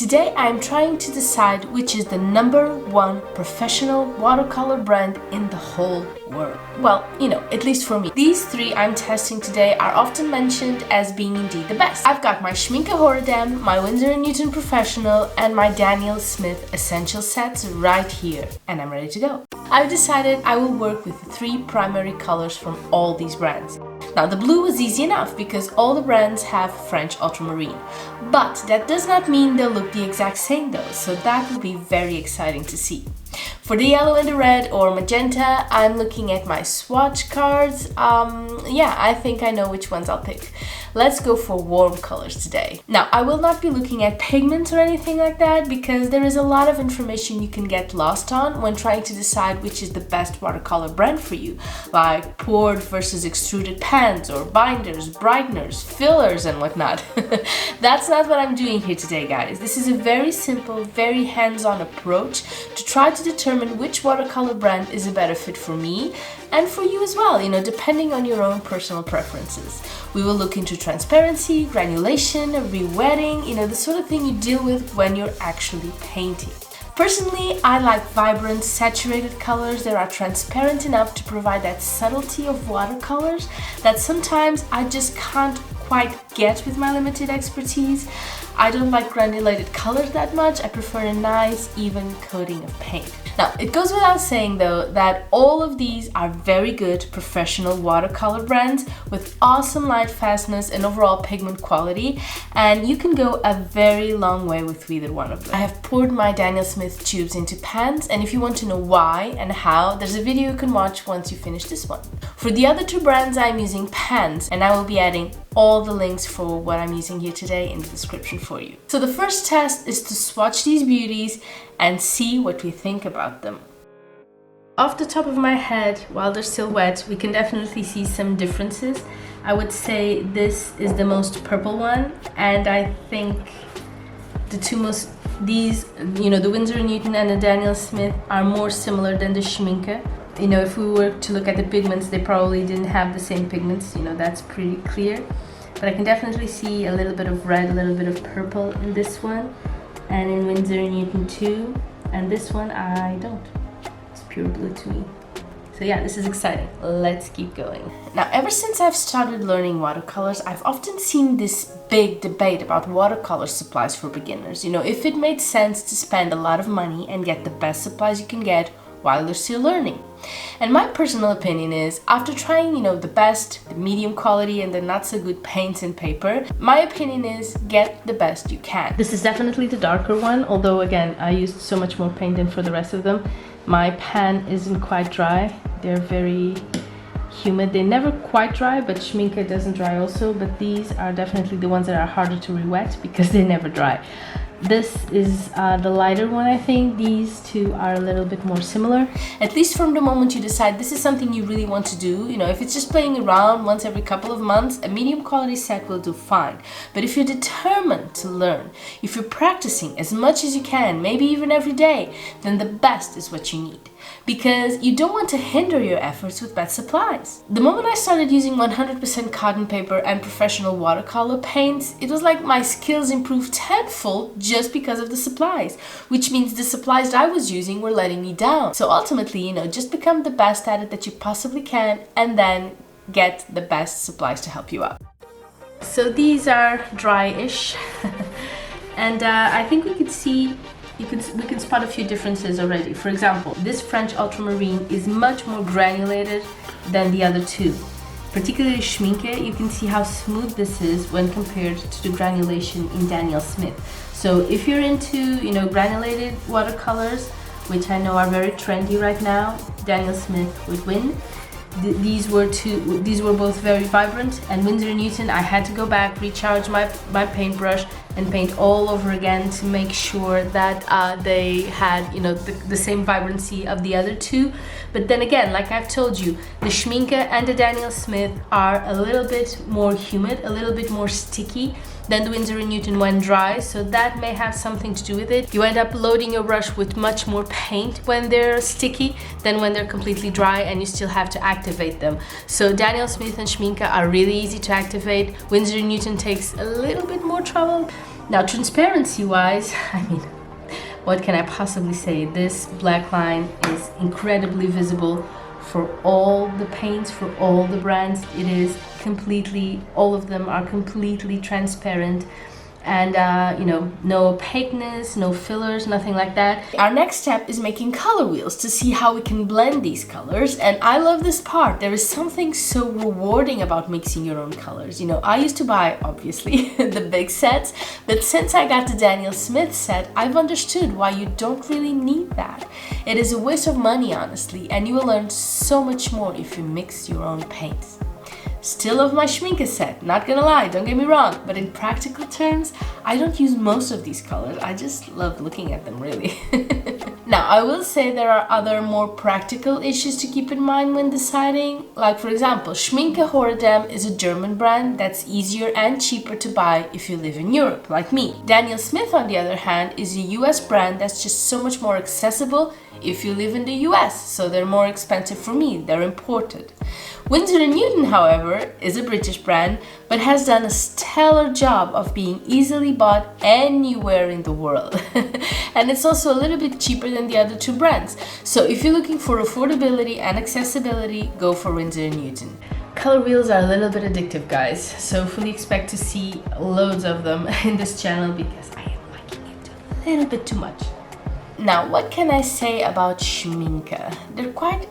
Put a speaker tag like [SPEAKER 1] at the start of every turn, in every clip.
[SPEAKER 1] Today I'm trying to decide which is the #1 professional watercolor brand in the whole world. Well, at least for me. These three I'm testing today are often mentioned as being indeed the best. I've got my Schmincke Horadam, my Winsor & Newton Professional, and my Daniel Smith Essential sets right here, and I'm ready to go. I've decided I will work with the three primary colors from all these brands. Now, the blue was easy enough because all the brands have French ultramarine, but that does not mean they'll look the exact same though, so that will be very exciting to see. For the yellow and the red or magenta, I'm looking at my swatch cards. I think I know which ones I'll pick. Let's go for warm colors today. Now, I will not be looking at pigments or anything like that because there is a lot of information you can get lost on when trying to decide which is the best watercolor brand for you, like poured versus extruded pens or binders, brighteners, fillers and whatnot. That's not what I'm doing here today, guys. This is a very simple, very hands-on approach to try to determine which watercolor brand is a better fit for me and for you as well, depending on your own personal preferences. We will look into transparency, granulation, re-wetting, the sort of thing you deal with when you're actually painting. Personally, I like vibrant, saturated colors that are transparent enough to provide that subtlety of watercolors that sometimes I just can't quite get with my limited expertise. I don't like granulated colors that much. I prefer a nice, even coating of paint. Now, it goes without saying though that all of these are very good professional watercolor brands with awesome light fastness and overall pigment quality, and you can go a very long way with either one of them. I have poured my Daniel Smith tubes into pans, and if you want to know why and how, there's a video you can watch once you finish this one. For the other two brands, I'm using pans, and I will be adding all the links for what I'm using here today in the description for you. So the first test is to swatch these beauties and see what we think about them. Off the top of my head, while they're still wet, we can definitely see some differences. I would say this is the most purple one, and I think the two most, the Winsor & Newton and the Daniel Smith are more similar than the Schmincke. If we were to look at the pigments, they probably didn't have the same pigments, that's pretty clear. But I can definitely see a little bit of red, a little bit of purple in this one, and in Winsor & Newton too, and this one I don't. It's pure blue to me. So yeah, this is exciting. Let's keep going. Now, ever since I've started learning watercolors, I've often seen this big debate about watercolor supplies for beginners. If it made sense to spend a lot of money and get the best supplies you can get while they're still learning. And my personal opinion is, after trying, the best, the medium quality and the not so good paints and paper, my opinion is get the best you can. This is definitely the darker one, although again, I used so much more paint than for the rest of them. My pan isn't quite dry. They're very humid. They never quite dry, but Schmincke doesn't dry also, but these are definitely the ones that are harder to re-wet because they never dry. This is the lighter one, I think. These two are a little bit more similar. At least from the moment you decide this is something you really want to do, if it's just playing around once every couple of months, a medium quality set will do fine. But if you're determined to learn, if you're practicing as much as you can, maybe even every day, then the best is what you need. Because you don't want to hinder your efforts with bad supplies. The moment I started using 100% cotton paper and professional watercolor paints, it was like my skills improved tenfold just because of the supplies, which means the supplies that I was using were letting me down. So ultimately, just become the best at it that you possibly can and then get the best supplies to help you out. So these are dry-ish and I think we could see we can spot a few differences already. For example, this French ultramarine is much more granulated than the other two. Particularly Schmincke, you can see how smooth this is when compared to the granulation in Daniel Smith. So if you're into, granulated watercolors, which I know are very trendy right now, Daniel Smith would win. These were both very vibrant, and Winsor & Newton, I had to go back, recharge my paintbrush and paint all over again to make sure that they had, the same vibrancy of the other two. But then again, like I've told you, the Schmincke and the Daniel Smith are a little bit more humid, a little bit more sticky than the Winsor & Newton when dry, so that may have something to do with it. You end up loading your brush with much more paint when they're sticky than when they're completely dry, and you still have to activate them. So Daniel Smith and Schmincke are really easy to activate. Winsor & Newton takes a little bit more trouble. Now, transparency wise, I mean, what can I possibly say? This black line is incredibly visible for all the paints, for all the brands. It is completely, all of them are completely transparent. And you know, no opaqueness, no fillers, nothing like that. Our next step is making color wheels to see how we can blend these colors, and I love this part. There is something so rewarding about mixing your own colors. You know, I used to buy, obviously, the big sets, but since I got the Daniel Smith set, I've understood why you don't really need that. It is a waste of money, honestly, and you will learn so much more if you mix your own paints. Still love my Schmincke set, not gonna lie, don't get me wrong, but in practical terms, I don't use most of these colors. I just love looking at them, really. Now, I will say there are other more practical issues to keep in mind when deciding. Like, for example, Schmincke Horadam is a German brand that's easier and cheaper to buy if you live in Europe, like me. Daniel Smith, on the other hand, is a US brand that's just so much more accessible if you live in the US, so they're more expensive for me, they're imported. Winsor & Newton, however, is a British brand, but has done a stellar job of being easily bought anywhere in the world. And it's also a little bit cheaper than the other two brands. So if you're looking for affordability and accessibility, go for Winsor & Newton. Color wheels are a little bit addictive, guys, so fully expect to see loads of them in this channel because I am liking it a little bit too much. Now, what can I say about Schmincke? They're quite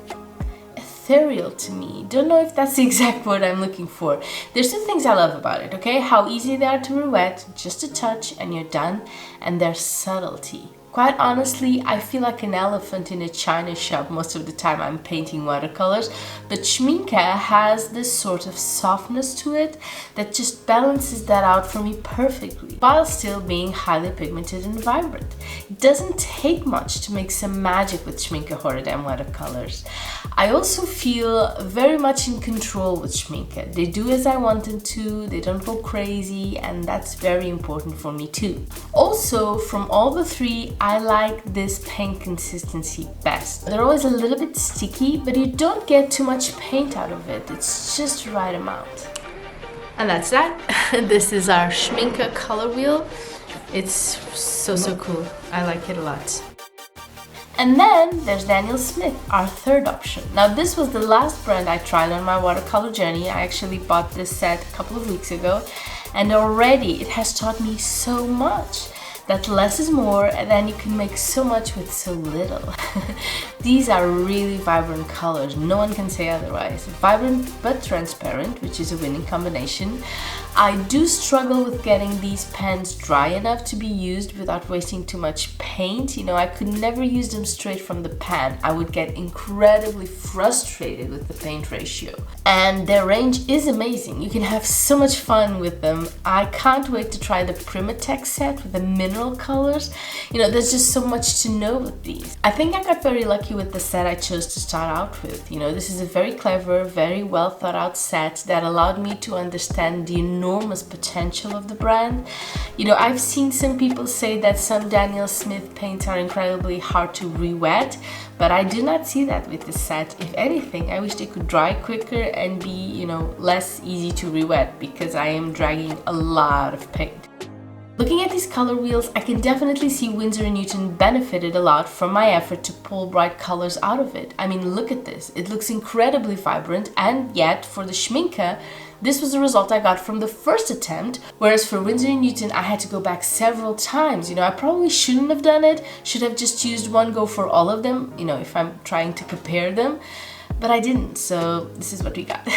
[SPEAKER 1] ethereal to me. Don't know if that's the exact word I'm looking for. There's two things I love about it, okay? How easy they are to re-wet, just a touch and you're done, and their subtlety. Quite honestly, I feel like an elephant in a china shop most of the time I'm painting watercolors, but Schmincke has this sort of softness to it that just balances that out for me perfectly, while still being highly pigmented and vibrant. It doesn't take much to make some magic with Schmincke Horadam watercolors. I also feel very much in control with Schmincke. They do as I want them to, they don't go crazy, and that's very important for me too. Also, from all the three, I like this paint consistency best. They're always a little bit sticky, but you don't get too much paint out of it. It's just the right amount. And that's that. This is our Schmincke color wheel. It's so cool. I like it a lot. And then there's Daniel Smith, our third option. Now, this was the last brand I tried on my watercolor journey. I actually bought this set a couple of weeks ago, and already it has taught me so much. That less is more, and then you can make so much with so little. These are really vibrant colors, no one can say otherwise. Vibrant but transparent, which is a winning combination. I do struggle with getting these pens dry enough to be used without wasting too much paint. You know, I could never use them straight from the pan. I would get incredibly frustrated with the paint ratio. And their range is amazing. You can have so much fun with them. I can't wait to try the Primatex set with the mineral colors. You know, there's just so much to know with these. I think I got very lucky with the set I chose to start out with. You know, this is a very clever, very well thought out set that allowed me to understand the enormous potential of the brand. You know, I've seen some people say that some Daniel Smith paints are incredibly hard to re-wet, but I do not see that with this set. If anything, I wish they could dry quicker and be, you know, less easy to re-wet because I am dragging a lot of paint. Looking at these color wheels, I can definitely see Winsor & Newton benefited a lot from my effort to pull bright colors out of it. I mean, look at this. It looks incredibly vibrant, and yet for the Schmincke, this was the result I got from the first attempt, whereas for Winsor & Newton, I had to go back several times. You know, I probably shouldn't have done it, should have just used one go for all of them, you know, if I'm trying to compare them. But I didn't, so this is what we got.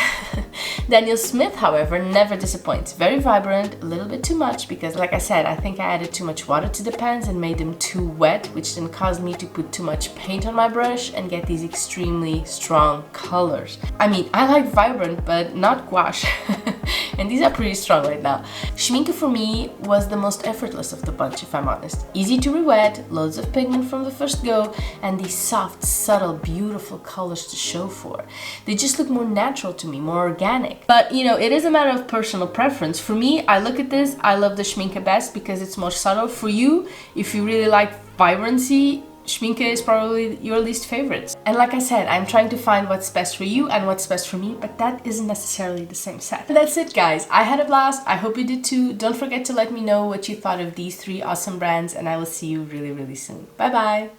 [SPEAKER 1] Daniel Smith, however, never disappoints. Very vibrant, a little bit too much because, like I said, I think I added too much water to the pens and made them too wet, which then caused me to put too much paint on my brush and get these extremely strong colors. I mean, I like vibrant, but not gouache. And these are pretty strong right now. Schmincke for me was the most effortless of the bunch, if I'm honest. Easy to re-wet, loads of pigment from the first go, and these soft, subtle, beautiful colors to show for. They just look more natural to me, more organic. But, you know, it is a matter of personal preference. For me, I look at this, I love the Schmincke best because it's more subtle. For you, if you really like vibrancy, Schmincke is probably your least favorite. And like I said, I'm trying to find what's best for you and what's best for me, but that isn't necessarily the same set. But that's it, guys. I had a blast. I hope you did too. Don't forget to let me know what you thought of these 3 awesome brands, and I will see you really, really soon. Bye bye!